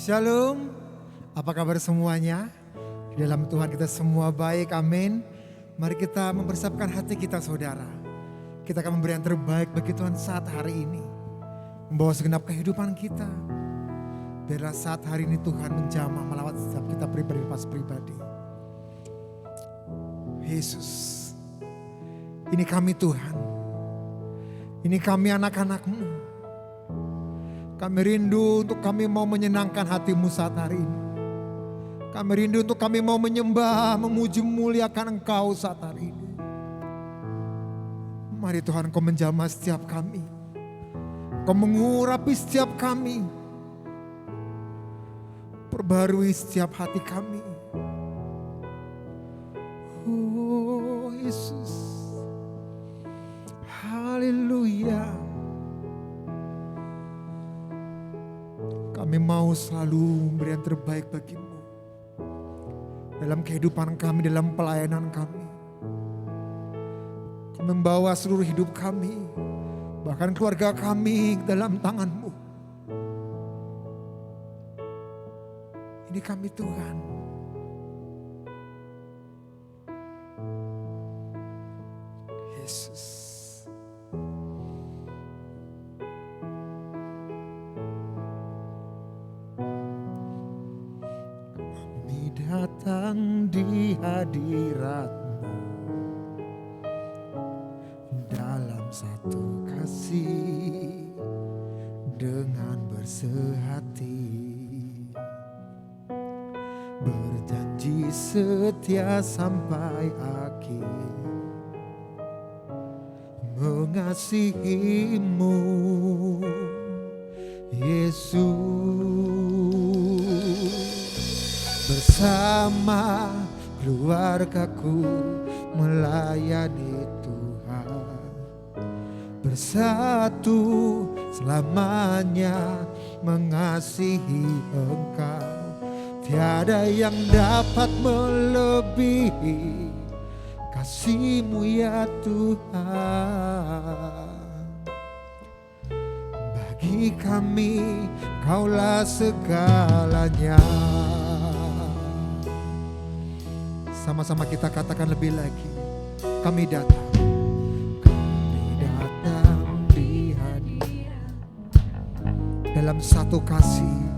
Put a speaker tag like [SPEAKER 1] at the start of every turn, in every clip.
[SPEAKER 1] Shalom, apa kabar semuanya? Di dalam Tuhan kita semua baik, amin. Mari kita mempersiapkan hati kita saudara. Kita akan memberi yang terbaik bagi Tuhan saat hari ini. Membawa segenap kehidupan kita. Biarlah saat hari ini Tuhan menjamah melawat setiap kita pribadi pas pribadi. Yesus, ini kami Tuhan. Ini kami anak-anak-Mu. Kami rindu untuk kami mau menyenangkan hati-Mu saat hari ini. Kami rindu untuk kami mau menyembah, memuji, memuliakan Engkau saat hari ini. Mari Tuhan Kau menjamah setiap kami. Kau mengurapi setiap kami. Perbarui setiap hati kami. Oh Yesus. Haleluya. Kami mau selalu memberi yang terbaik bagi-Mu. Dalam kehidupan kami, dalam pelayanan kami. Kami membawa seluruh hidup kami, bahkan keluarga kami dalam tangan-Mu. Ini kami Tuhan. Yesus. Datang di hadirat-Mu dalam satu kasih dengan bersehati, berjanji setia sampai akhir, mengasihi-Mu Yesus. Bersama keluargaku melayani Tuhan, bersatu selamanya mengasihi Engkau. Tiada yang dapat melebihi kasih-Mu ya Tuhan. Bagi kami Kaulah segalanya. Sama-sama kita katakan lebih lagi. Kami datang di hadirat dalam satu kasih.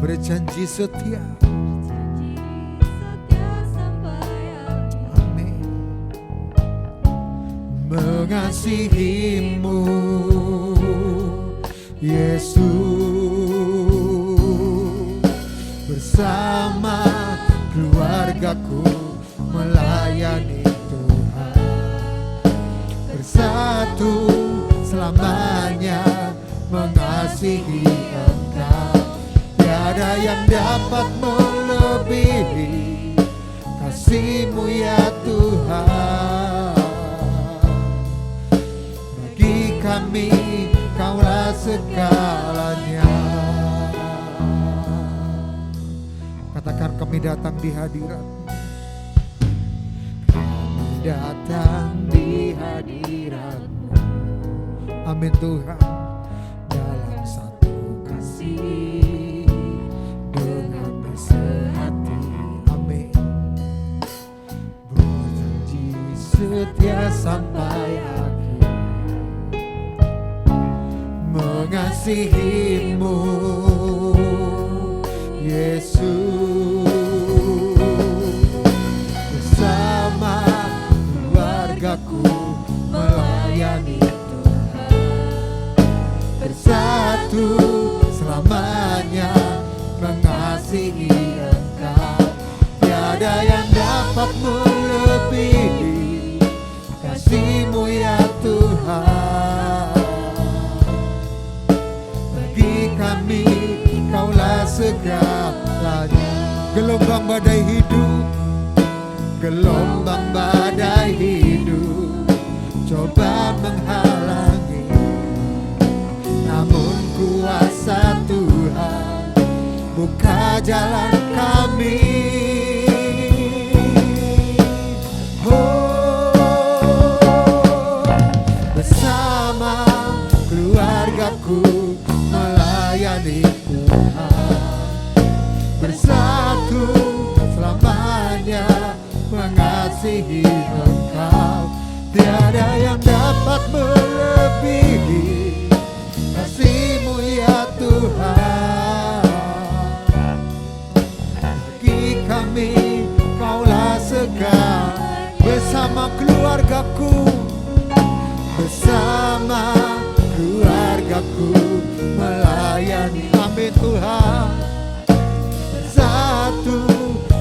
[SPEAKER 1] Berjanji setia. Amin. Mengasihi-Mu Yesus, bersama keluargaku melayani Tuhan, bersatu selamanya mengasihi Engkau. Tiada yang dapat melebihi kasih-Mu ya Tuhan. Bagi kami Kaulah segalanya. Katakan kami datang di hadirat-Mu. Kami datang di hadirat-Mu. Amin Tuhan. Dalam satu kasih dengan bersehati. Amin. Berjanji setia sampai akhir, mengasihi-Mu Yesus. Bersama keluargaku melayani Tuhan, bersatu selamanya mengasihi Engkau. Tiada yang dapat melebihi kasih-Mu ya Tuhan. Kami Kaulah segalanya. Gelombang badai hidup, gelombang badai hidup coba menghalangi, namun kuasa Tuhan buka jalan kami. Oh bersama keluargaku, bersama keluargaku melayani. Amin Tuhan. Satu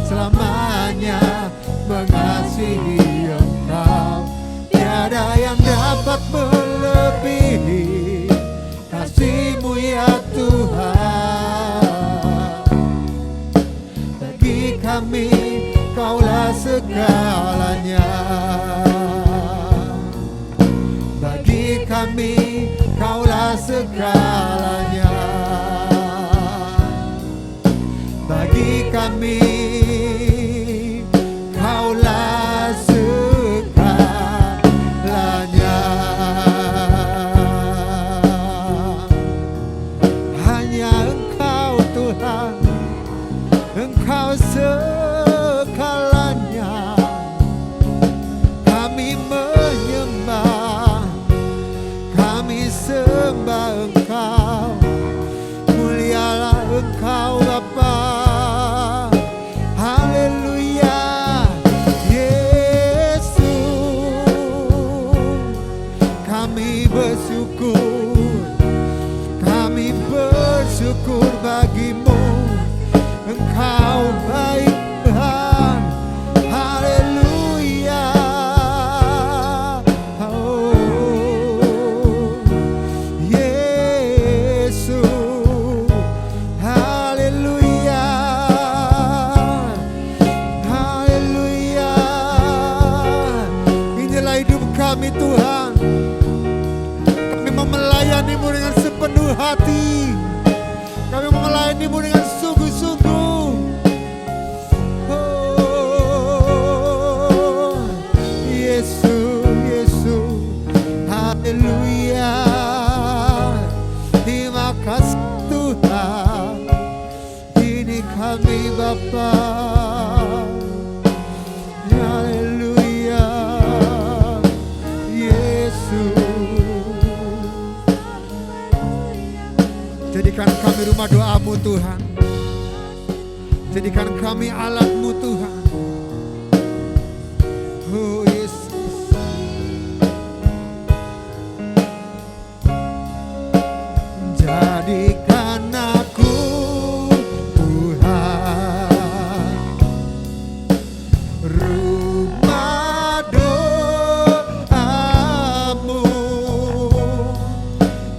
[SPEAKER 1] selamanya mengasihi Engkau, tiada yang dapat melebihi kasih-Mu ya Tuhan. Bagi kami Kaulah segalanya, bagi kami Kaulah segalanya, bagi kami Kaulah segalanya. Hanya Engkau Tuhan, Engkau segalanya. Kami menyembah, kami sembah Engkau, mulialah Engkau Bapa. Haleluya Yesus, kami bersyukur, kami bersyukur bagimu. Engkau baik Tuhan. Haleluya. Oh Yesus, haleluya, haleluya. Inilah hidup kami Tuhan, kami mau melayani-Mu dengan sepenuh hati, kami mau melayani-Mu dengan sungguh-sungguh. Oh Yesus, Yesus, haleluya. Terima kasih Tuhan, ini kami Bapa. Haleluya Yesus. Jadikan kami rumah doa-Mu Tuhan, jadikan kami alat-Mu Tuhan. Oh Yesus, jadikan aku Tuhan rumah doa-Mu,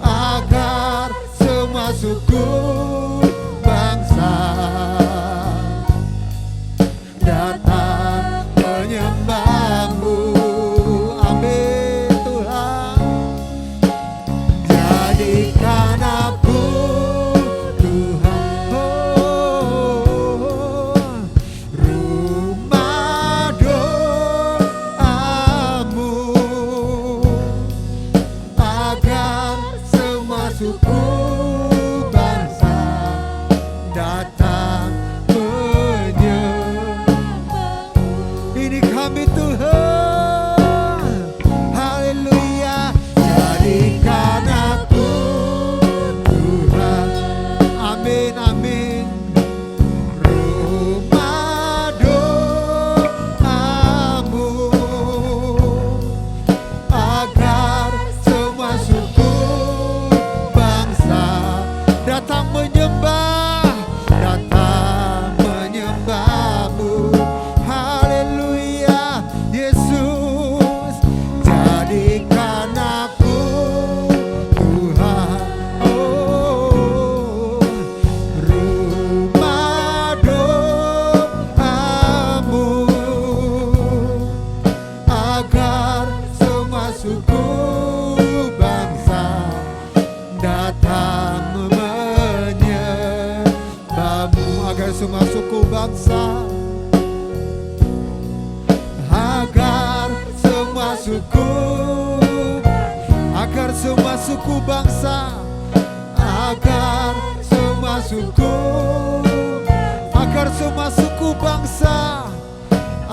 [SPEAKER 1] agar semua suku bangsa datang menyembah-Mu. Amin Tuhan. Jadikan aku Tuhan, oh, rumah doa-Mu, agar semua suku bangsa datang menyembah-Mu. Ini kami Tuhan, haleluya. Jadikan aku Tuhan, amin, amin. Rumah doa-Mu, agar semua suku bangsa datang menyembah, datang menyembah-Mu. Haleluya Yesus, jadikan aku Tuhan, oh, rumah doa-Mu, agar semua suku bangsa datang menyembah-Mu. Agar semua suku bangsa, agar semua suku, agar semua suku bangsa, agar semua suku, agar semua suku bangsa,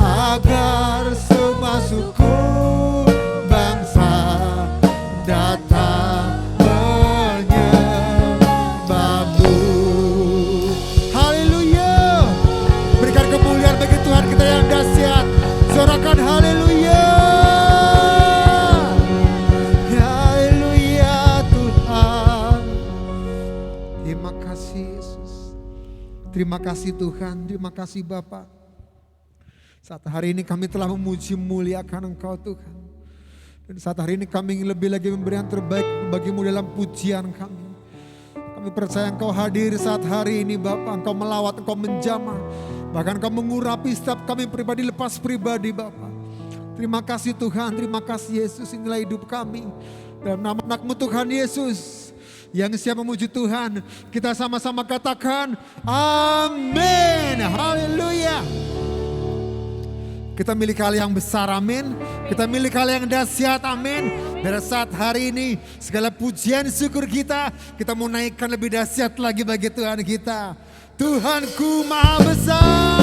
[SPEAKER 1] agar semua suku bangsa datang menyembah-Mu. Haleluya. Berikan kemuliaan bagi Tuhan kita yang dahsyat. Sorakan haleluya. Terima kasih Tuhan, terima kasih Bapa. Saat hari ini kami telah memuji muliakan Engkau Tuhan. Dan saat hari ini kami ingin lebih lagi memberi yang terbaik bagimu dalam pujian kami. Kami percaya Engkau hadir saat hari ini Bapa. Engkau melawat, Engkau menjamah. Bahkan Engkau mengurapi setiap kami pribadi lepas pribadi Bapa. Terima kasih Tuhan, terima kasih Yesus, inilah hidup kami. Dalam nama anak-Mu Tuhan Yesus. Yang siap memuji Tuhan, kita sama-sama katakan amin. Haleluya. Kita milik hal yang besar, amin. Kita milik hal yang dahsyat, amin. Pada saat hari ini segala pujian syukur kita mau naikkan lebih dahsyat lagi bagi Tuhan kita. Tuhanku Maha Besar.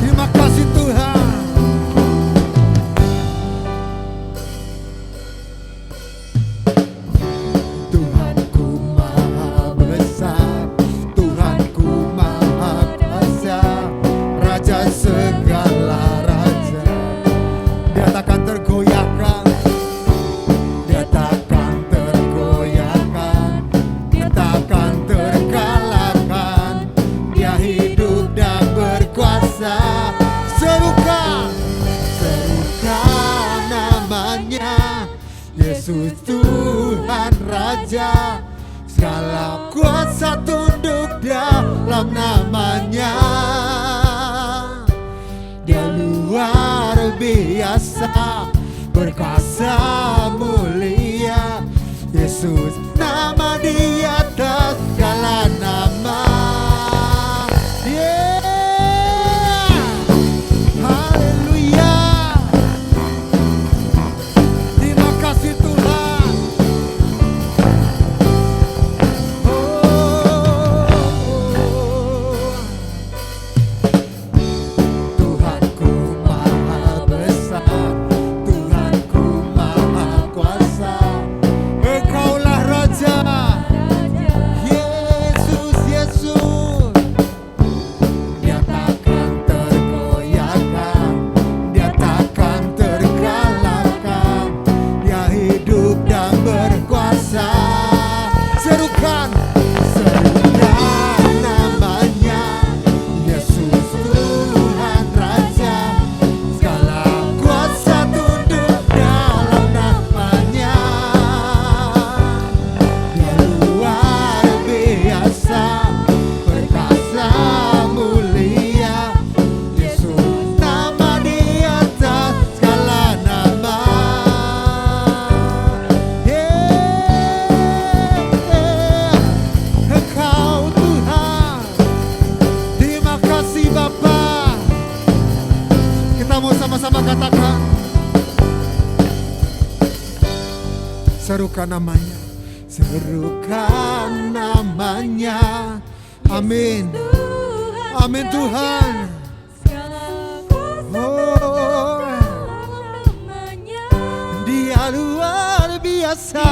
[SPEAKER 1] Terima kasih Tuhan. Segala raja, dia takkan tergoyahkan, dia takkan tergoyahkan, dia takkan terkalahkan, dia hidup dan berkuasa. Serukan, serukan namanya, Yesus Tuhan Raja. Segala kuasa tunduk dalam namanya. Dia luar biasa, berkuasa mulia. Yesus nama di atas segala nama. Yeah, haleluya. Terima kasih Tuhan. Serukan namanya, serukan namanya. Amin, amin Tuhan. Oh, dia luar biasa.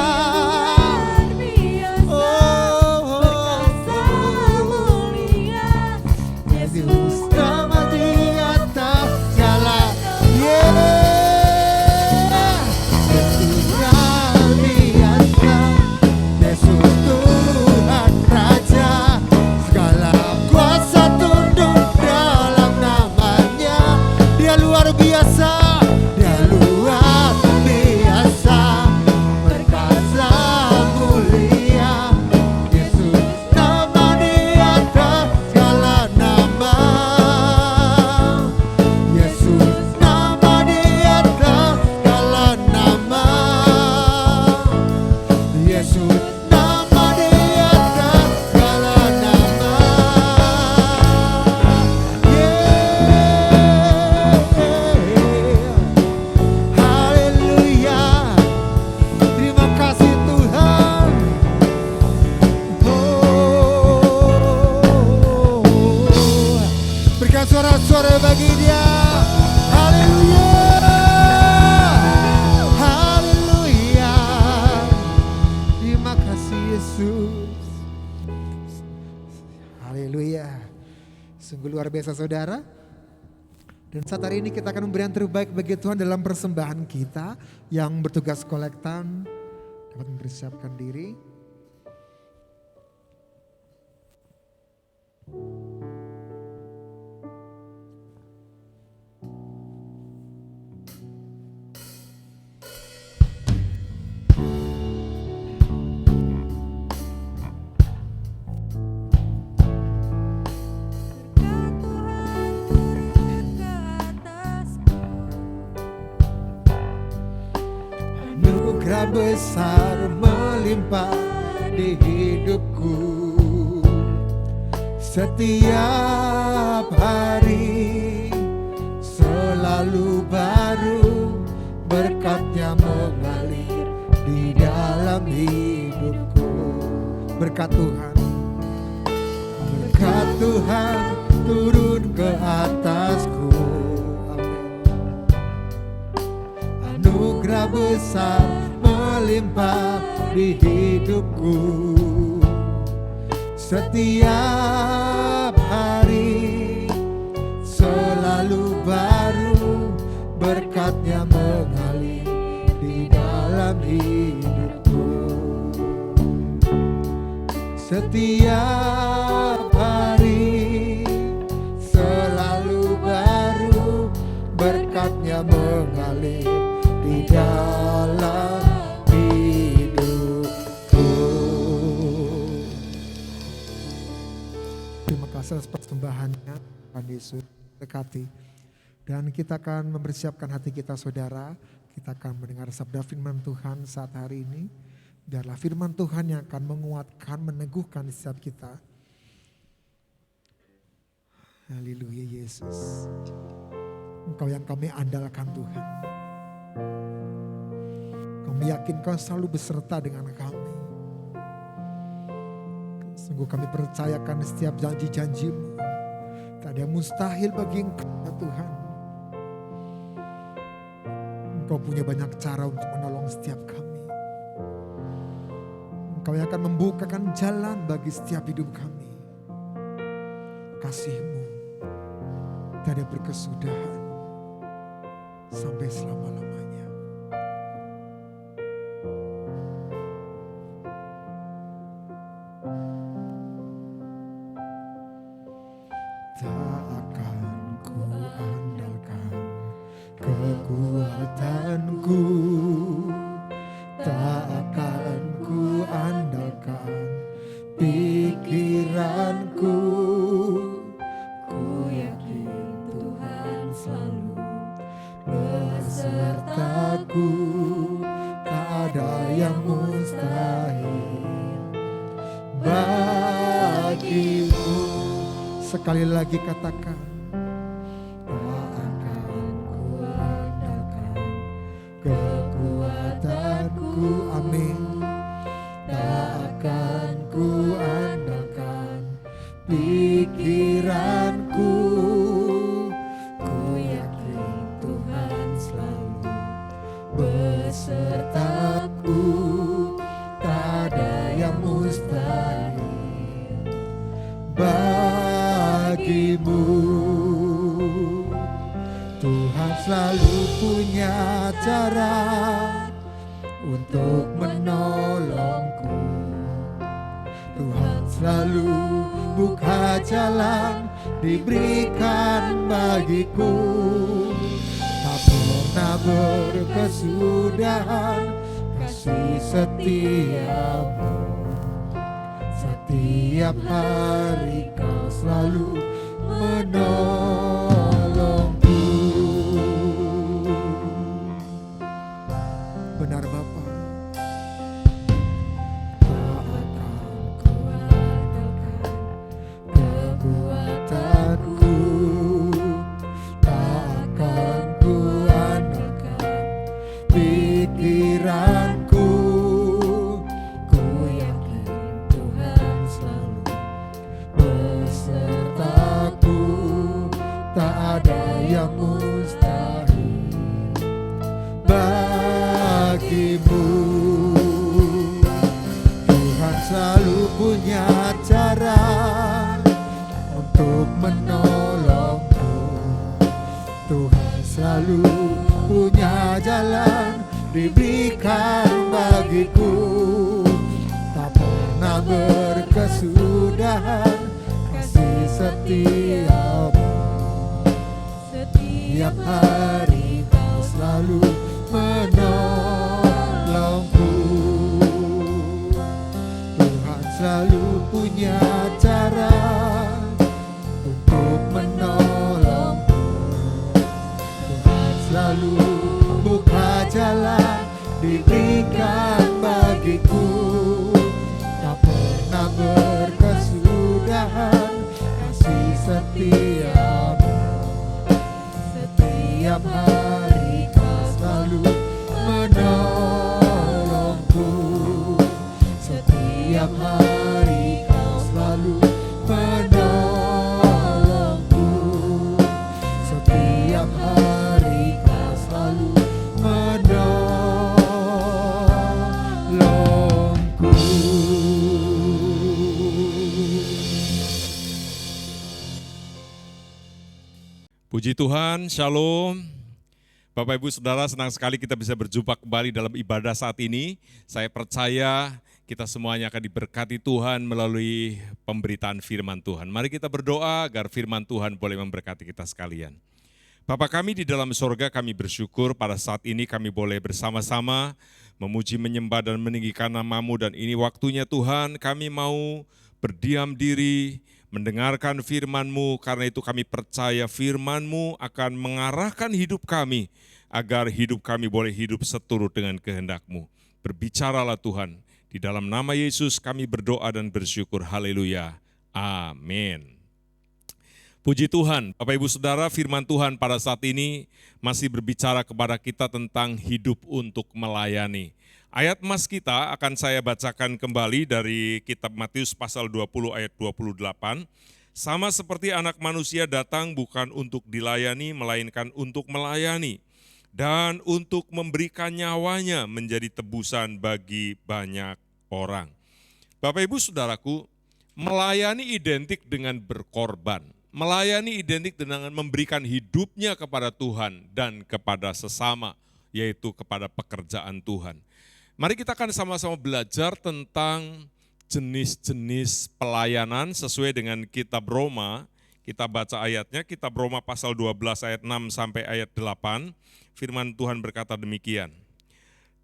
[SPEAKER 1] Suara bagi dia. Haleluya, haleluya. Terima kasih Yesus. Haleluya. Sungguh luar biasa saudara. Dan saat hari ini kita akan memberi yang terbaik bagi Tuhan dalam persembahan kita. Yang bertugas kolektan dapat mempersiapkan diri. Anugerah besar melimpah di hidupku, setiap hari selalu baru, berkatnya mengalir di dalam hidupku. Berkat Tuhan, berkat Tuhan turun ke atasku. Anugerah besar melimpah di hidupku, setiap hari selalu baru, berkatnya mengalir di dalam hidupku. Setiap hari selalu baru, berkatnya mengalir di dalam hidupku. Terima kasih atas persembahannya Tuhan Yesus berkati. Dan kita akan mempersiapkan hati kita saudara. Kita akan mendengar sabda firman Tuhan saat hari ini. Biarlah firman Tuhan yang akan menguatkan, meneguhkan setiap kita. Haleluya Yesus. Engkau yang kami andalkan Tuhan. Kami yakin Kau selalu beserta dengan kami. Sungguh kami percayakan setiap janji-janji-Mu. Tak ada yang mustahil bagi Engkau ya Tuhan. Engkau punya banyak cara untuk menolong setiap kami. Engkau yang akan membukakan jalan bagi setiap hidup kami. Kasih-Mu tak ada berkesudahan sampai selama-lamanya. Tak akan ku andalkan kekuatanku, tak akan ku andalkan pikiranku. Ku yakin Tuhan selalu besertaku, tak ada yang mustahil bagimu. Sekali lagi katakan, tak akan ku andalkan kekuatanku, amin. Tak akan ku andalkan pikiranku, ku yakin Tuhan selalu besertaku, tak ada yang mustahil bagimu. Tuhan selalu punya cara untuk menolongku. Tuhan selalu buka jalan, diberikan bagiku. Tak pernah berkesudahan kasih setiamu. Setiap hari Kau selalu menolongku. Benar Bapa. Tak akan ku andalkan kekuatanku, tak akan ku andalkan pikiranku. Ku yakin Tuhan selalu besertaku, tak ada yang mustahil bagimu. Tuhan selalu punya cara untuk menolongku. selalu punya jalan diberikan bagiku, tak pernah berkesudahan kasih setiamu. Setiap hari kau selalu menolongku. Tuhan selalu punya cara untuk menolongku. Tuhan selalu buka jalan diberikan bagiku, tak pernah berkesudahan kasih setiamu. Setiap hari kau selalu menolongku. Setiap hari kau selalu menolongku. Setiap hari kau selalu menolongku.
[SPEAKER 2] Puji Tuhan, Shalom. Bapak Ibu Saudara, senang sekali kita bisa berjumpa kembali dalam ibadah saat ini. Saya percaya kita semuanya akan diberkati Tuhan melalui pemberitaan firman Tuhan. Mari kita berdoa agar firman Tuhan boleh memberkati kita sekalian. Bapa kami di dalam sorga, kami bersyukur pada saat ini kami boleh bersama-sama memuji, menyembah, dan meninggikan nama-Mu. Dan ini waktunya Tuhan, kami mau berdiam diri, mendengarkan firman-Mu, karena itu kami percaya firman-Mu akan mengarahkan hidup kami, agar hidup kami boleh hidup seturut dengan kehendak-Mu. Berbicaralah Tuhan, di dalam nama Yesus kami berdoa dan bersyukur, haleluya, amin. Puji Tuhan, Bapak Ibu Saudara, firman Tuhan pada saat ini masih berbicara kepada kita tentang hidup untuk melayani. Ayat mas kita akan saya bacakan kembali dari kitab Matius pasal 20 ayat 28. Sama seperti anak manusia datang bukan untuk dilayani, melainkan untuk melayani. Dan untuk memberikan nyawanya menjadi tebusan bagi banyak orang. Bapak Ibu Saudaraku, melayani identik dengan berkorban. Melayani identik dengan memberikan hidupnya kepada Tuhan dan kepada sesama, yaitu kepada pekerjaan Tuhan. Mari kita akan sama-sama belajar tentang jenis-jenis pelayanan sesuai dengan kitab Roma. Kita baca ayatnya, kitab Roma pasal 12 ayat 6 sampai ayat 8. Firman Tuhan berkata demikian.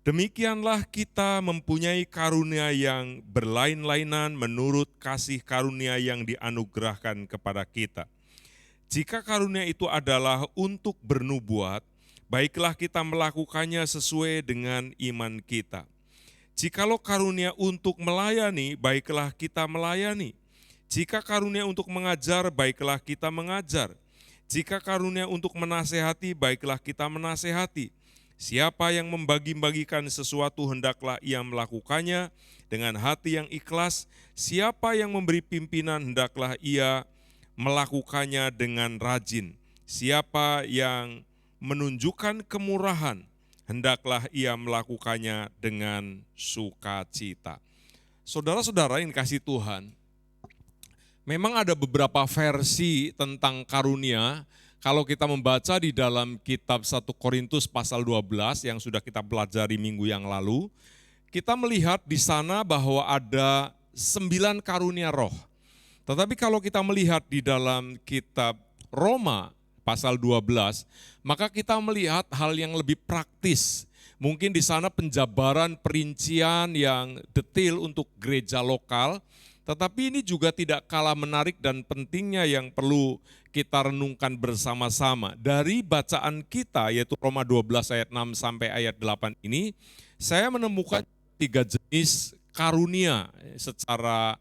[SPEAKER 2] Demikianlah kita mempunyai karunia yang berlain-lainan menurut kasih karunia yang dianugerahkan kepada kita. Jika karunia itu adalah untuk bernubuat, baiklah kita melakukannya sesuai dengan iman kita. Jikalau karunia untuk melayani, baiklah kita melayani. Jika karunia untuk mengajar, baiklah kita mengajar. Jika karunia untuk menasehati, baiklah kita menasehati. Siapa yang membagi-bagikan sesuatu, hendaklah ia melakukannya dengan hati yang ikhlas. Siapa yang memberi pimpinan, hendaklah ia melakukannya dengan rajin. Siapa yang menunjukkan kemurahan, hendaklah ia melakukannya dengan sukacita. Saudara-saudara yang dikasihi Tuhan, memang ada beberapa versi tentang karunia. Kalau kita membaca di dalam kitab 1 Korintus pasal 12 yang sudah kita pelajari minggu yang lalu, kita melihat di sana bahwa ada 9 karunia roh. Tetapi kalau kita melihat di dalam kitab Roma pasal 12, maka kita melihat hal yang lebih praktis. Mungkin di sana penjabaran perincian yang detail untuk gereja lokal, tetapi ini juga tidak kalah menarik dan pentingnya yang perlu kita renungkan bersama-sama. Dari bacaan kita yaitu Roma 12 ayat 6 sampai ayat 8 ini, saya menemukan 3 jenis karunia secara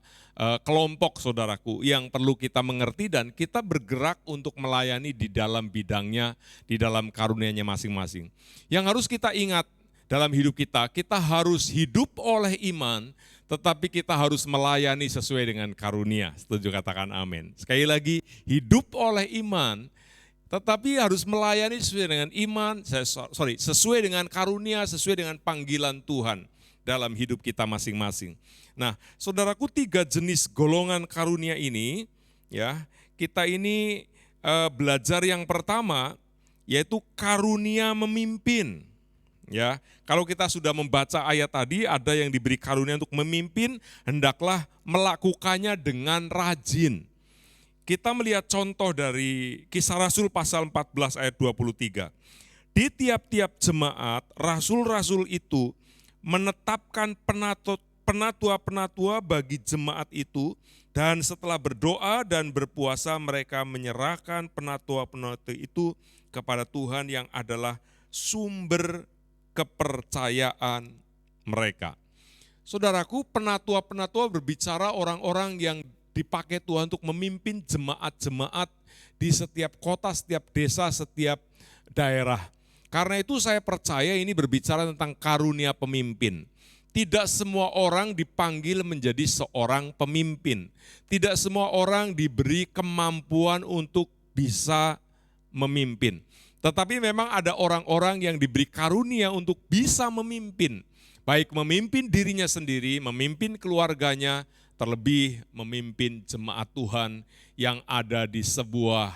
[SPEAKER 2] kelompok saudaraku yang perlu kita mengerti dan kita bergerak untuk melayani di dalam bidangnya, di dalam karunianya masing-masing. Yang harus kita ingat dalam hidup kita, kita harus hidup oleh iman, tetapi kita harus melayani sesuai dengan karunia. Setuju, katakan amin. Sekali lagi, hidup oleh iman, tetapi harus melayani sesuai dengan iman, sesuai dengan karunia, sesuai dengan panggilan Tuhan dalam hidup kita masing-masing. Nah, saudaraku, 3 jenis golongan karunia ini, ya, kita ini belajar yang pertama, yaitu karunia memimpin. Ya, kalau kita sudah membaca ayat tadi, ada yang diberi karunia untuk memimpin, hendaklah melakukannya dengan rajin. Kita melihat contoh dari Kisah Rasul pasal 14 ayat 23. Di tiap-tiap jemaat, rasul-rasul itu menetapkan penatua-penatua bagi jemaat itu, dan setelah berdoa dan berpuasa mereka menyerahkan penatua-penatua itu kepada Tuhan yang adalah sumber kepercayaan mereka. Saudaraku, penatua-penatua berbicara orang-orang yang dipakai Tuhan untuk memimpin jemaat-jemaat di setiap kota, setiap desa, setiap daerah. Karena itu saya percaya ini berbicara tentang karunia pemimpin. Tidak semua orang dipanggil menjadi seorang pemimpin. Tidak semua orang diberi kemampuan untuk bisa memimpin. Tetapi memang ada orang-orang yang diberi karunia untuk bisa memimpin. Baik memimpin dirinya sendiri, memimpin keluarganya, terlebih memimpin jemaat Tuhan yang ada di sebuah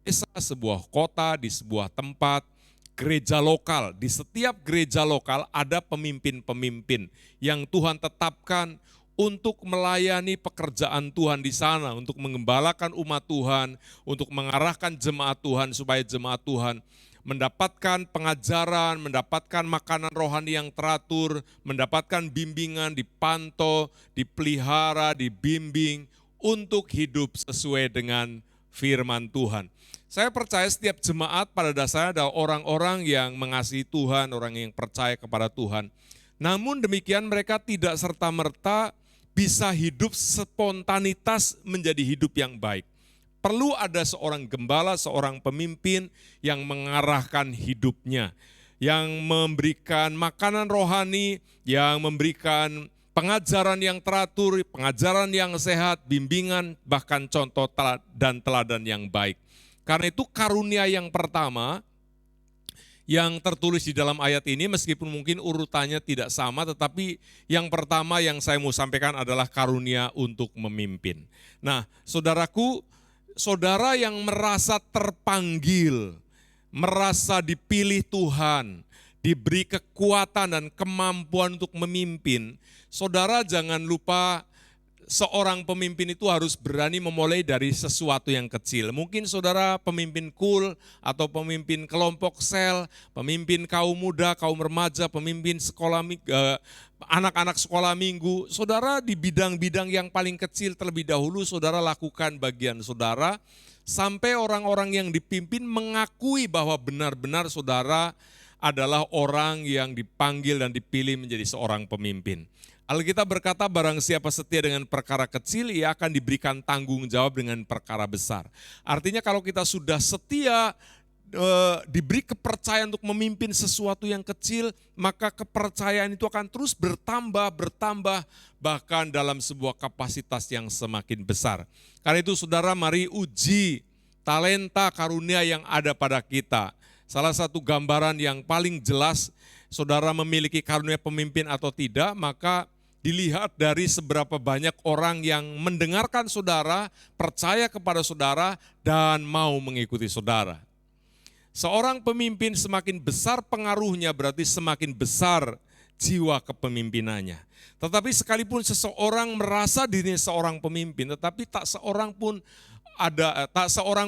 [SPEAKER 2] desa, sebuah kota, di sebuah tempat, gereja lokal. Di setiap gereja lokal ada pemimpin-pemimpin yang Tuhan tetapkan untuk melayani pekerjaan Tuhan di sana, untuk mengembalakan umat Tuhan, untuk mengarahkan jemaat Tuhan supaya jemaat Tuhan mendapatkan pengajaran, mendapatkan makanan rohani yang teratur, mendapatkan bimbingan, dipantau, dipelihara, dibimbing untuk hidup sesuai dengan firman Tuhan. Saya percaya setiap jemaat pada dasarnya adalah orang-orang yang mengasihi Tuhan, orang yang percaya kepada Tuhan. Namun demikian mereka tidak serta-merta bisa hidup spontanitas menjadi hidup yang baik. Perlu ada seorang gembala, seorang pemimpin yang mengarahkan hidupnya, yang memberikan makanan rohani, yang memberikan pengajaran yang teratur, pengajaran yang sehat, bimbingan, bahkan contoh dan teladan yang baik. Karena itu karunia yang pertama yang tertulis di dalam ayat ini, meskipun mungkin urutannya tidak sama, tetapi yang pertama yang saya mau sampaikan adalah karunia untuk memimpin. Nah, saudaraku, saudara yang merasa terpanggil, merasa dipilih Tuhan, diberi kekuatan dan kemampuan untuk memimpin, saudara jangan lupa seorang pemimpin itu harus berani memulai dari sesuatu yang kecil. Mungkin saudara pemimpin kul atau pemimpin kelompok sel, pemimpin kaum muda, kaum remaja, pemimpin sekolah anak-anak sekolah minggu. Saudara di bidang-bidang yang paling kecil terlebih dahulu saudara lakukan bagian saudara sampai orang-orang yang dipimpin mengakui bahwa benar-benar saudara adalah orang yang dipanggil dan dipilih menjadi seorang pemimpin. Alkitab berkata barang siapa setia dengan perkara kecil, ia akan diberikan tanggung jawab dengan perkara besar. Artinya kalau kita sudah setia, diberi kepercayaan untuk memimpin sesuatu yang kecil, maka kepercayaan itu akan terus bertambah, bahkan dalam sebuah kapasitas yang semakin besar. Karena itu saudara, mari uji talenta karunia yang ada pada kita. Salah satu gambaran yang paling jelas, saudara memiliki karunia pemimpin atau tidak, maka dilihat dari seberapa banyak orang yang mendengarkan saudara, percaya kepada saudara, dan mau mengikuti saudara. Seorang pemimpin semakin besar pengaruhnya berarti semakin besar jiwa kepemimpinannya. Tetapi sekalipun seseorang merasa dirinya seorang pemimpin, tetapi tak seorang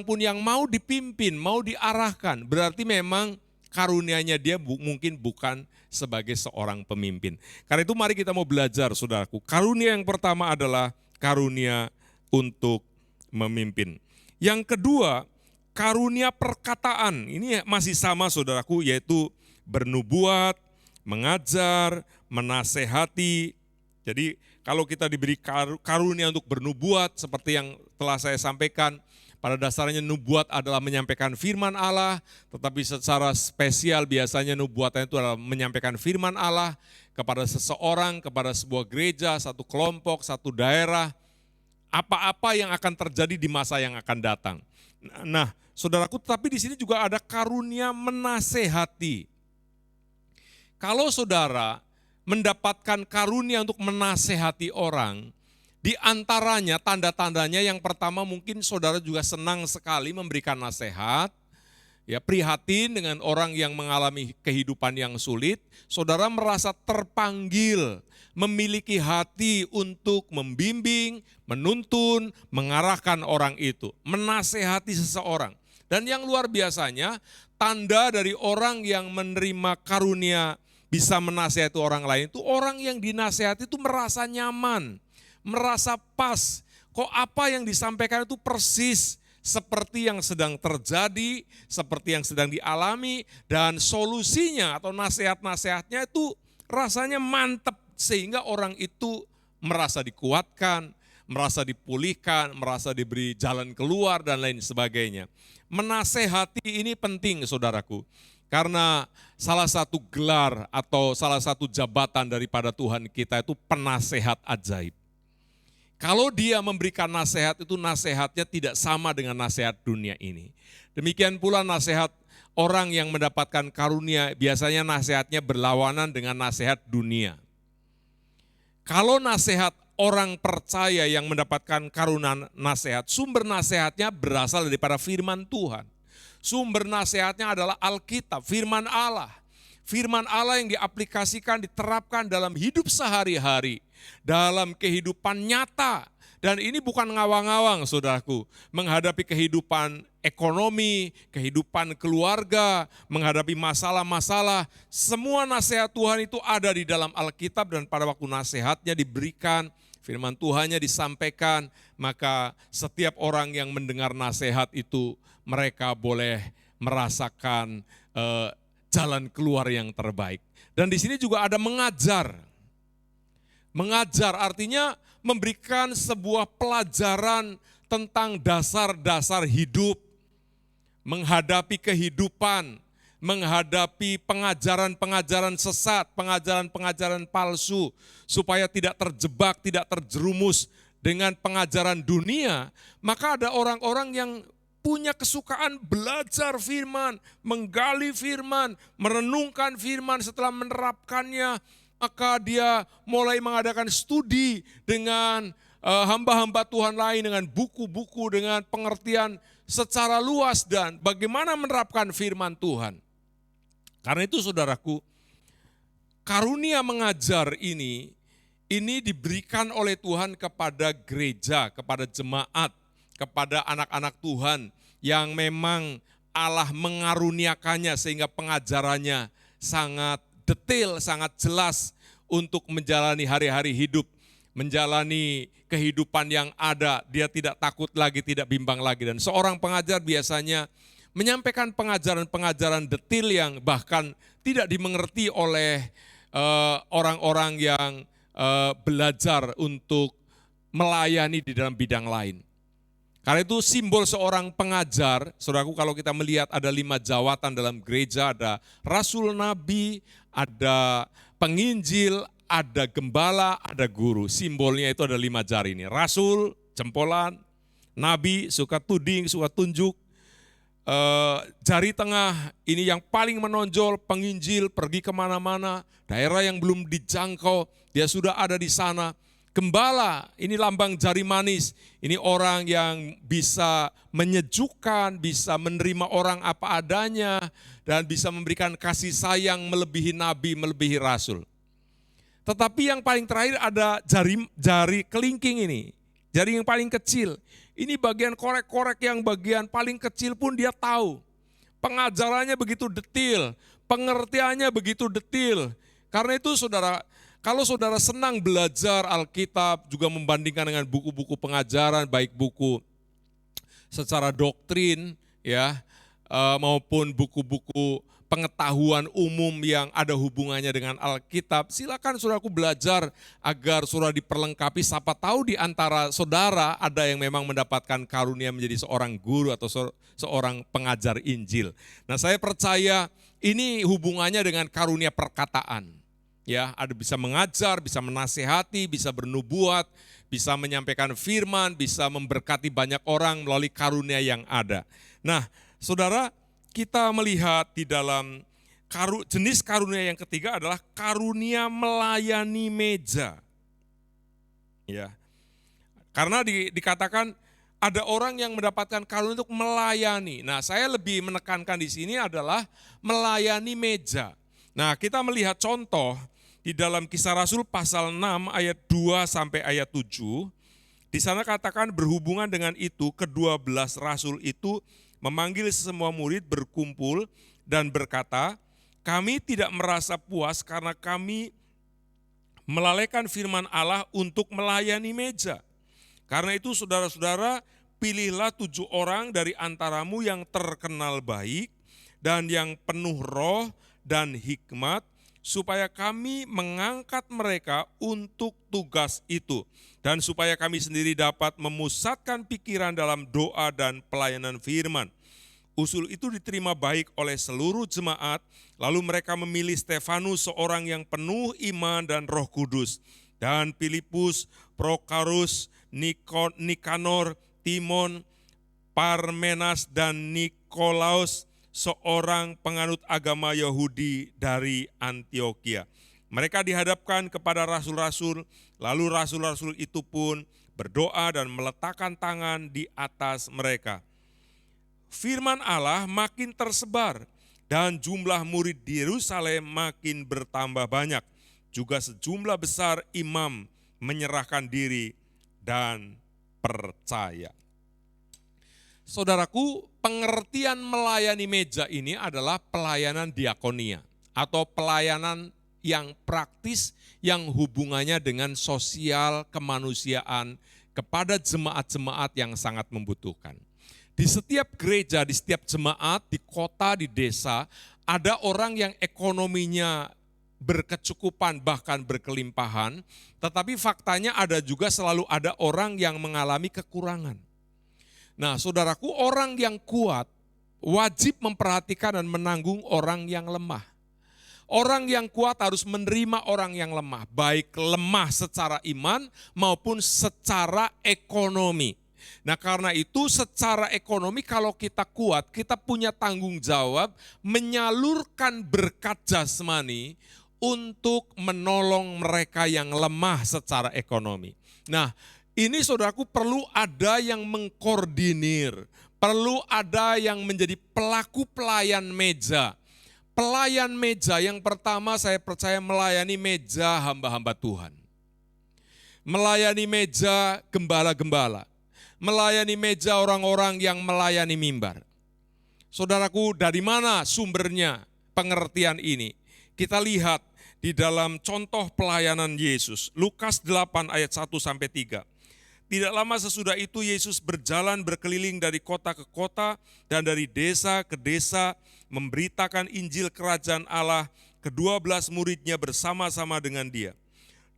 [SPEAKER 2] pun yang mau dipimpin, mau diarahkan, berarti memang karunianya dia mungkin bukan sebagai seorang pemimpin. Karena itu mari kita mau belajar saudaraku. Karunia yang pertama adalah karunia untuk memimpin. Yang kedua, karunia perkataan. Ini masih sama saudaraku, yaitu bernubuat, mengajar, menasehati. Jadi kalau kita diberi karunia untuk bernubuat seperti yang telah saya sampaikan, pada dasarnya nubuat adalah menyampaikan firman Allah, tetapi secara spesial biasanya nubuatan itu adalah menyampaikan firman Allah kepada seseorang, kepada sebuah gereja, satu kelompok, satu daerah, apa-apa yang akan terjadi di masa yang akan datang. Nah, saudaraku, tapi di sini juga ada karunia menasehati. Kalau saudara mendapatkan karunia untuk menasehati orang, di antaranya tanda-tandanya yang pertama mungkin saudara juga senang sekali memberikan nasihat, ya, prihatin dengan orang yang mengalami kehidupan yang sulit, saudara merasa terpanggil, memiliki hati untuk membimbing, menuntun, mengarahkan orang itu, menasehati seseorang. Dan yang luar biasanya, tanda dari orang yang menerima karunia bisa menasehati orang lain itu orang yang dinasehati itu merasa nyaman, merasa pas. Kok apa yang disampaikan itu persis seperti yang sedang terjadi, seperti yang sedang dialami, dan solusinya atau nasihat-nasihatnya itu rasanya mantep, sehingga orang itu merasa dikuatkan, merasa dipulihkan, merasa diberi jalan keluar, dan lain sebagainya. Menasehati ini penting, saudaraku, karena salah satu gelar atau salah satu jabatan daripada Tuhan kita itu penasehat ajaib. Kalau dia memberikan nasihat itu nasihatnya tidak sama dengan nasihat dunia ini. Demikian pula nasihat orang yang mendapatkan karunia biasanya nasihatnya berlawanan dengan nasihat dunia. Kalau nasihat orang percaya yang mendapatkan karunia nasihat, sumber nasihatnya berasal daripada firman Tuhan. Sumber nasihatnya adalah Alkitab, firman Allah. Firman Allah yang diaplikasikan, diterapkan dalam hidup sehari-hari, dalam kehidupan nyata. Dan ini bukan ngawang-ngawang, saudaraku, menghadapi kehidupan ekonomi, kehidupan keluarga, menghadapi masalah-masalah. Semua nasihat Tuhan itu ada di dalam Alkitab, dan pada waktu nasihatnya diberikan, firman Tuhannya disampaikan, maka setiap orang yang mendengar nasihat itu, mereka boleh merasakan jalan keluar yang terbaik. Dan di sini juga ada mengajar. Mengajar artinya memberikan sebuah pelajaran tentang dasar-dasar hidup, menghadapi kehidupan, menghadapi pengajaran-pengajaran sesat, pengajaran-pengajaran palsu, supaya tidak terjebak, tidak terjerumus dengan pengajaran dunia. Maka ada orang-orang yang punya kesukaan belajar firman, menggali firman, merenungkan firman setelah menerapkannya, maka dia mulai mengadakan studi dengan hamba-hamba Tuhan lain, dengan buku-buku, dengan pengertian secara luas dan bagaimana menerapkan firman Tuhan. Karena itu saudaraku, karunia mengajar ini diberikan oleh Tuhan kepada gereja, kepada jemaat, kepada anak-anak Tuhan yang memang Allah mengaruniakannya sehingga pengajarannya sangat detail, sangat jelas untuk menjalani hari-hari hidup, menjalani kehidupan yang ada. Dia tidak takut lagi, tidak bimbang lagi. Dan seorang pengajar biasanya menyampaikan pengajaran-pengajaran detail yang bahkan tidak dimengerti oleh orang-orang yang belajar untuk melayani di dalam bidang lain. Karena itu simbol seorang pengajar, saudaraku, kalau kita melihat ada 5 jawatan dalam gereja, ada rasul, nabi, ada penginjil, ada gembala, ada guru. Simbolnya itu ada 5 jari ini. Rasul, jempolan, nabi, suka tuding, suka tunjuk. Jari tengah ini yang paling menonjol, penginjil, pergi kemana-mana, daerah yang belum dijangkau, dia sudah ada di sana. Gembala, ini lambang jari manis, ini orang yang bisa menyejukkan, bisa menerima orang apa adanya, dan bisa memberikan kasih sayang melebihi nabi, melebihi rasul. Tetapi yang paling terakhir ada jari kelingking ini, jari yang paling kecil. Ini bagian korek-korek yang bagian paling kecil pun dia tahu. Pengajarannya begitu detail, pengertiannya begitu detail. Karena itu saudara, kalau saudara senang belajar Alkitab, juga membandingkan dengan buku-buku pengajaran, baik buku secara doktrin ya, maupun buku-buku pengetahuan umum yang ada hubungannya dengan Alkitab, silakan saudaraku belajar agar saudara diperlengkapi. Siapa tahu di antara saudara ada yang memang mendapatkan karunia menjadi seorang guru atau seorang pengajar Injil. Nah, saya percaya ini hubungannya dengan karunia perkataan. Ya, ada bisa mengajar, bisa menasehati, bisa bernubuat, bisa menyampaikan firman, bisa memberkati banyak orang melalui karunia yang ada. Nah, saudara, kita melihat di dalam jenis karunia yang ketiga adalah karunia melayani meja. Ya. Karena dikatakan ada orang yang mendapatkan karunia untuk melayani. Nah, saya lebih menekankan di sini adalah melayani meja. Nah, kita melihat contoh di dalam Kisah Rasul pasal 6 ayat 2 sampai ayat 7. Di sana katakan berhubungan dengan itu, ke-12 rasul itu memanggil semua murid berkumpul dan berkata, kami tidak merasa puas karena kami melalaikan firman Allah untuk melayani meja. Karena itu saudara-saudara, pilihlah 7 orang dari antaramu yang terkenal baik dan yang penuh roh dan hikmat, supaya kami mengangkat mereka untuk tugas itu. Dan supaya kami sendiri dapat memusatkan pikiran dalam doa dan pelayanan firman. Usul itu diterima baik oleh seluruh jemaat, lalu mereka memilih Stefanus seorang yang penuh iman dan Roh Kudus, dan Filipus, Prokarus, Nikanor, Timon, Parmenas, dan Nikolaus, seorang penganut agama Yahudi dari Antioquia. Mereka dihadapkan kepada rasul-rasul, lalu rasul-rasul itu pun berdoa dan meletakkan tangan di atas mereka. Firman Allah makin tersebar dan jumlah murid di Yerusalem makin bertambah banyak. Juga sejumlah besar imam menyerahkan diri dan percaya. Saudaraku, pengertian melayani meja ini adalah pelayanan diakonia atau pelayanan yang praktis yang hubungannya dengan sosial kemanusiaan kepada jemaat-jemaat yang sangat membutuhkan. Di setiap gereja, di setiap jemaat, di kota, di desa, ada orang yang ekonominya berkecukupan bahkan berkelimpahan, tetapi faktanya ada juga selalu ada orang yang mengalami kekurangan. Nah, saudaraku, orang yang kuat wajib memperhatikan dan menanggung orang yang lemah. Orang yang kuat harus menerima orang yang lemah, baik lemah secara iman maupun secara ekonomi. Nah, karena itu secara ekonomi kalau kita kuat, kita punya tanggung jawab menyalurkan berkat jasmani untuk menolong mereka yang lemah secara ekonomi. Nah, ini saudaraku perlu ada yang mengkoordinir, perlu ada yang menjadi pelaku pelayan meja. Pelayan meja yang pertama saya percaya melayani meja hamba-hamba Tuhan. Melayani meja gembala-gembala. Melayani meja orang-orang yang melayani mimbar. Saudaraku, dari mana sumbernya pengertian ini? Kita lihat di dalam contoh pelayanan Yesus, Lukas 8 ayat 1-3. Tidak lama sesudah itu Yesus berjalan berkeliling dari kota ke kota dan dari desa ke desa, memberitakan Injil Kerajaan Allah. Ke-12 muridnya bersama-sama dengan dia.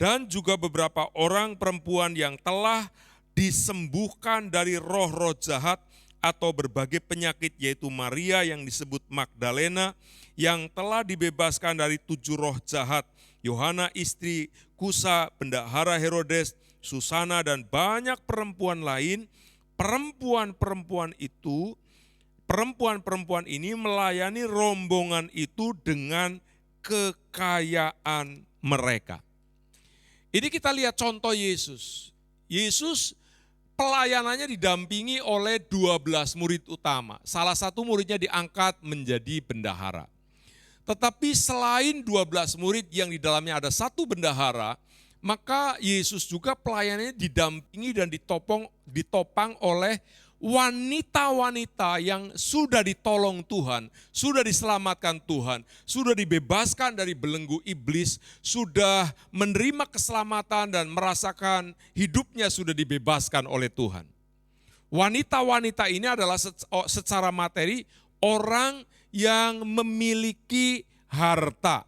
[SPEAKER 2] Dan juga beberapa orang perempuan yang telah disembuhkan dari roh-roh jahat atau berbagai penyakit, yaitu Maria yang disebut Magdalena, yang telah dibebaskan dari 7 roh jahat, Yohana istri Kusa, bendahara Herodes, Susana, dan banyak perempuan lain. Perempuan-perempuan ini melayani rombongan itu dengan kekayaan mereka. Ini kita lihat contoh Yesus. Yesus pelayanannya didampingi oleh 12 murid utama. Salah satu muridnya diangkat menjadi bendahara. Tetapi selain 12 murid yang di dalamnya ada satu bendahara, maka Yesus juga pelayanannya didampingi dan ditopang oleh wanita-wanita yang sudah ditolong Tuhan, sudah diselamatkan Tuhan, sudah dibebaskan dari belenggu iblis, sudah menerima keselamatan dan merasakan hidupnya sudah dibebaskan oleh Tuhan. Wanita-wanita ini adalah secara materi orang yang memiliki harta,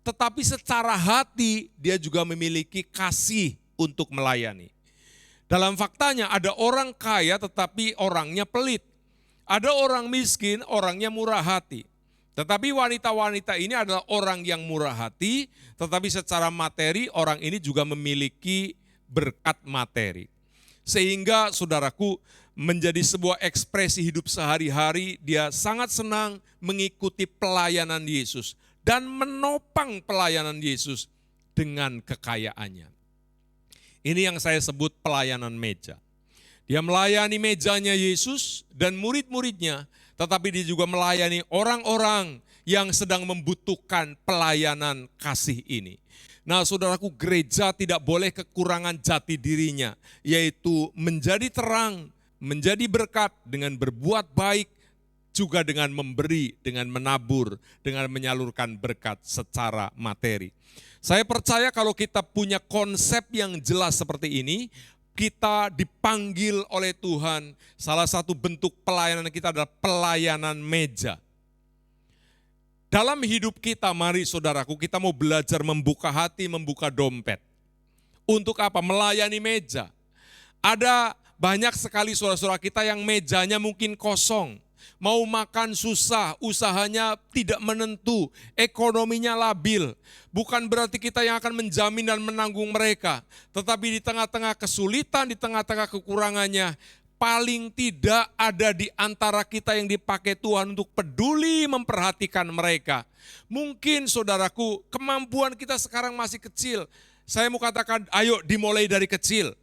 [SPEAKER 2] tetapi secara hati dia juga memiliki kasih untuk melayani. Dalam faktanya ada orang kaya tetapi orangnya pelit. Ada orang miskin, orangnya murah hati. Tetapi wanita-wanita ini adalah orang yang murah hati, tetapi secara materi orang ini juga memiliki berkat materi. Sehingga saudaraku menjadi sebuah ekspresi hidup sehari-hari, dia sangat senang mengikuti pelayanan Yesus dan menopang pelayanan Yesus dengan kekayaannya. Ini yang saya sebut pelayanan meja. Dia melayani mejanya Yesus dan murid-muridnya, tetapi dia juga melayani orang-orang yang sedang membutuhkan pelayanan kasih ini. Nah, saudaraku, gereja tidak boleh kekurangan jati dirinya, yaitu menjadi terang, menjadi berkat dengan berbuat baik, juga dengan memberi, dengan menabur, dengan menyalurkan berkat secara materi. Saya percaya kalau kita punya konsep yang jelas seperti ini, kita dipanggil oleh Tuhan, salah satu bentuk pelayanan kita adalah pelayanan meja. Dalam hidup kita, mari saudaraku, kita mau belajar membuka hati, membuka dompet. Untuk apa? Melayani meja. Ada banyak sekali saudara-saudara kita yang mejanya mungkin kosong. Mau makan susah, usahanya tidak menentu, ekonominya labil. Bukan berarti kita yang akan menjamin dan menanggung mereka. Tetapi di tengah-tengah kesulitan, di tengah-tengah kekurangannya, paling tidak ada di antara kita yang dipakai Tuhan untuk peduli memperhatikan mereka. Mungkin saudaraku, kemampuan kita sekarang masih kecil. Saya mau katakan, ayo dimulai dari kecil.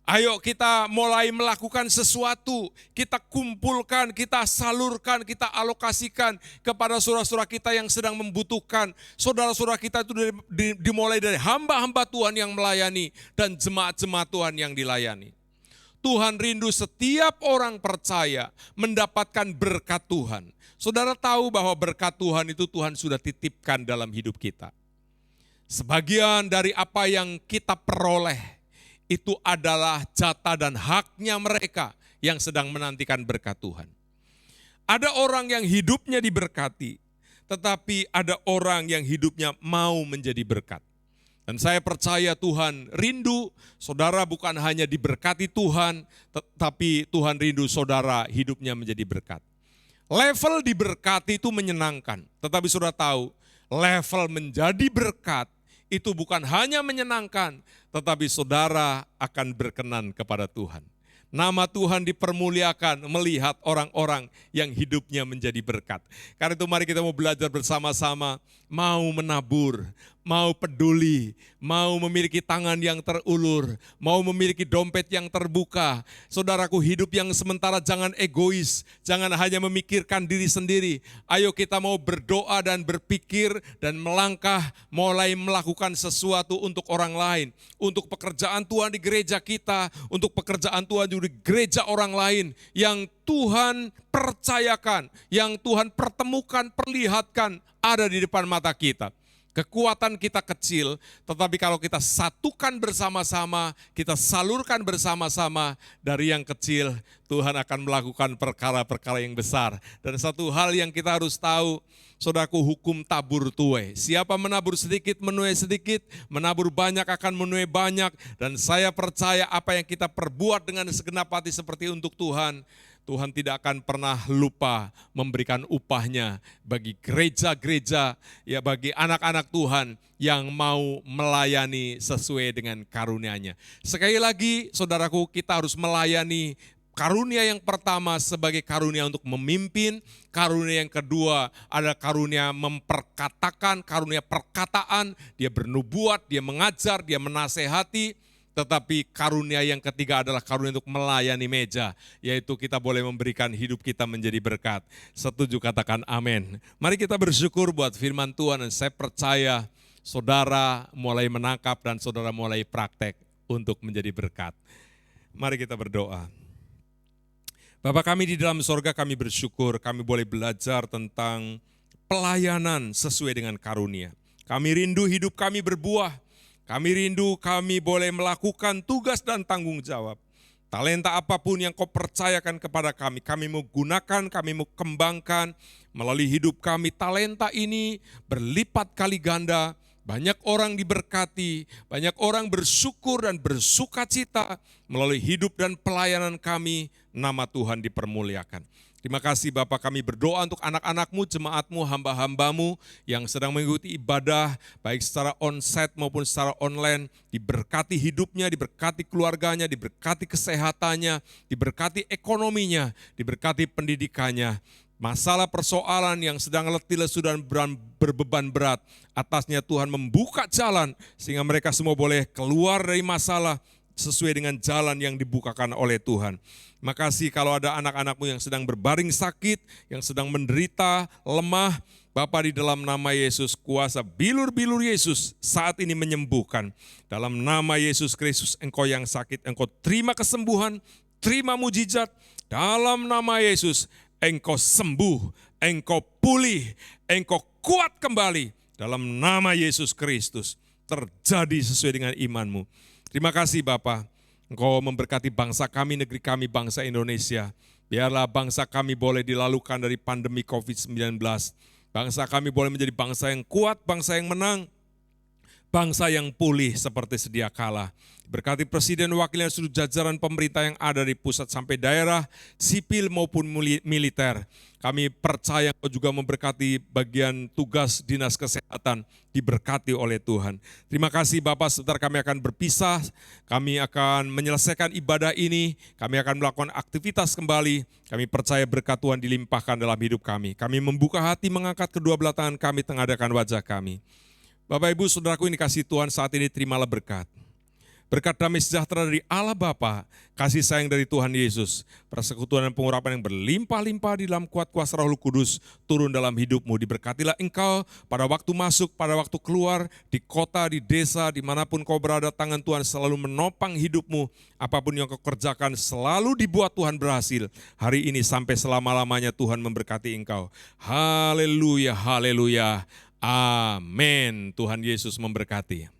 [SPEAKER 2] Ayo kita mulai melakukan sesuatu, kita kumpulkan, kita salurkan, kita alokasikan kepada saudara-saudara kita yang sedang membutuhkan. Saudara-saudara kita itu dimulai dari hamba-hamba Tuhan yang melayani dan jemaat-jemaat Tuhan yang dilayani. Tuhan rindu setiap orang percaya mendapatkan berkat Tuhan. Saudara tahu bahwa berkat Tuhan itu Tuhan sudah titipkan dalam hidup kita. Sebagian dari apa yang kita peroleh, itu adalah jatah dan haknya mereka yang sedang menantikan berkat Tuhan. Ada orang yang hidupnya diberkati, tetapi ada orang yang hidupnya mau menjadi berkat. Dan saya percaya Tuhan rindu saudara bukan hanya diberkati Tuhan, tetapi Tuhan rindu saudara hidupnya menjadi berkat. Level diberkati itu menyenangkan, tetapi saudara tahu level menjadi berkat itu bukan hanya menyenangkan, tetapi saudara akan berkenan kepada Tuhan. Nama Tuhan dipermuliakan melihat orang-orang yang hidupnya menjadi berkat. Karena itu mari kita mau belajar bersama-sama, mau menabur, mau peduli, mau memiliki tangan yang terulur, mau memiliki dompet yang terbuka. Saudaraku, hidup yang sementara jangan egois, jangan hanya memikirkan diri sendiri. Ayo kita mau berdoa dan berpikir dan melangkah, mulai melakukan sesuatu untuk orang lain. Untuk pekerjaan Tuhan di gereja kita, untuk pekerjaan Tuhan di gereja orang lain yang Tuhan percayakan, yang Tuhan pertemukan, perlihatkan ada di depan mata kita. Kekuatan kita kecil, tetapi kalau kita satukan bersama-sama, kita salurkan bersama-sama, dari yang kecil Tuhan akan melakukan perkara-perkara yang besar. Dan satu hal yang kita harus tahu, saudaraku, hukum tabur tuai. Siapa menabur sedikit menuai sedikit, menabur banyak akan menuai banyak. Dan saya percaya apa yang kita perbuat dengan segenap hati seperti untuk Tuhan, Tuhan tidak akan pernah lupa memberikan upahnya bagi gereja-gereja, ya bagi anak-anak Tuhan yang mau melayani sesuai dengan karunia-Nya. Sekali lagi, saudaraku, kita harus melayani karunia yang pertama sebagai karunia untuk memimpin, karunia yang kedua adalah karunia memperkatakan, karunia perkataan, dia bernubuat, dia mengajar, dia menasehati. Tetapi karunia yang ketiga adalah karunia untuk melayani meja, yaitu kita boleh memberikan hidup kita menjadi berkat. Setuju, katakan amin. Mari kita bersyukur buat firman Tuhan, dan saya percaya saudara mulai menangkap dan saudara mulai praktek untuk menjadi berkat. Mari kita berdoa. Bapa kami di dalam sorga, kami bersyukur kami boleh belajar tentang pelayanan sesuai dengan karunia. Kami rindu hidup kami berbuah. Kami rindu kami boleh melakukan tugas dan tanggung jawab. Talenta apapun yang Kau percayakan kepada kami mau gunakan, kami mau kembangkan melalui hidup kami. Talenta ini berlipat kali ganda, banyak orang diberkati, banyak orang bersyukur dan bersukacita melalui hidup dan pelayanan kami, nama Tuhan dipermuliakan. Terima kasih Bapa, kami berdoa untuk anak-anak-Mu, jemaat-Mu, hamba-hamba-Mu yang sedang mengikuti ibadah, baik secara onsite maupun secara online, diberkati hidupnya, diberkati keluarganya, diberkati kesehatannya, diberkati ekonominya, diberkati pendidikannya. Masalah persoalan yang sedang letih lesu dan berbeban berat, atasnya Tuhan membuka jalan sehingga mereka semua boleh keluar dari masalah, sesuai dengan jalan yang dibukakan oleh Tuhan. Makasih kalau ada anak-anakmu yang sedang berbaring sakit, yang sedang menderita, lemah, Bapa, di dalam nama Yesus, kuasa bilur-bilur Yesus saat ini menyembuhkan. Dalam nama Yesus Kristus, engkau yang sakit, engkau terima kesembuhan, terima mujizat. Dalam nama Yesus, engkau sembuh, engkau pulih, engkau kuat kembali. Dalam nama Yesus Kristus, terjadi sesuai dengan imanmu. Terima kasih Bapa, engkau memberkati bangsa kami, negeri kami, bangsa Indonesia. Biarlah bangsa kami boleh dilalukan dari pandemi COVID-19. Bangsa kami boleh menjadi bangsa yang kuat, bangsa yang menang, bangsa yang pulih seperti sedia kala. Berkati Presiden, wakilnya, seluruh jajaran pemerintah yang ada di pusat sampai daerah, sipil maupun militer. Kami percaya Engkau juga memberkati bagian tugas dinas kesehatan, diberkati oleh Tuhan. Terima kasih Bapak, sebentar kami akan berpisah, kami akan menyelesaikan ibadah ini, kami akan melakukan aktivitas kembali. Kami percaya berkat Tuhan dilimpahkan dalam hidup kami. Kami membuka hati, mengangkat kedua belah tangan kami, tengadakan wajah kami. Bapak, Ibu, Saudaraku, ini kasih Tuhan saat ini, terimalah berkat. Berkat damai sejahtera dari Allah Bapa, kasih sayang dari Tuhan Yesus, persekutuan dan pengurapan yang berlimpah-limpah di dalam kuat kuasa Roh Kudus turun dalam hidupmu. Diberkatilah engkau pada waktu masuk, pada waktu keluar, di kota, di desa, dimanapun kau berada, tangan Tuhan selalu menopang hidupmu. Apapun yang kau kerjakan selalu dibuat Tuhan berhasil. Hari ini sampai selama-lamanya Tuhan memberkati engkau. Haleluya, haleluya, amin. Tuhan Yesus memberkati.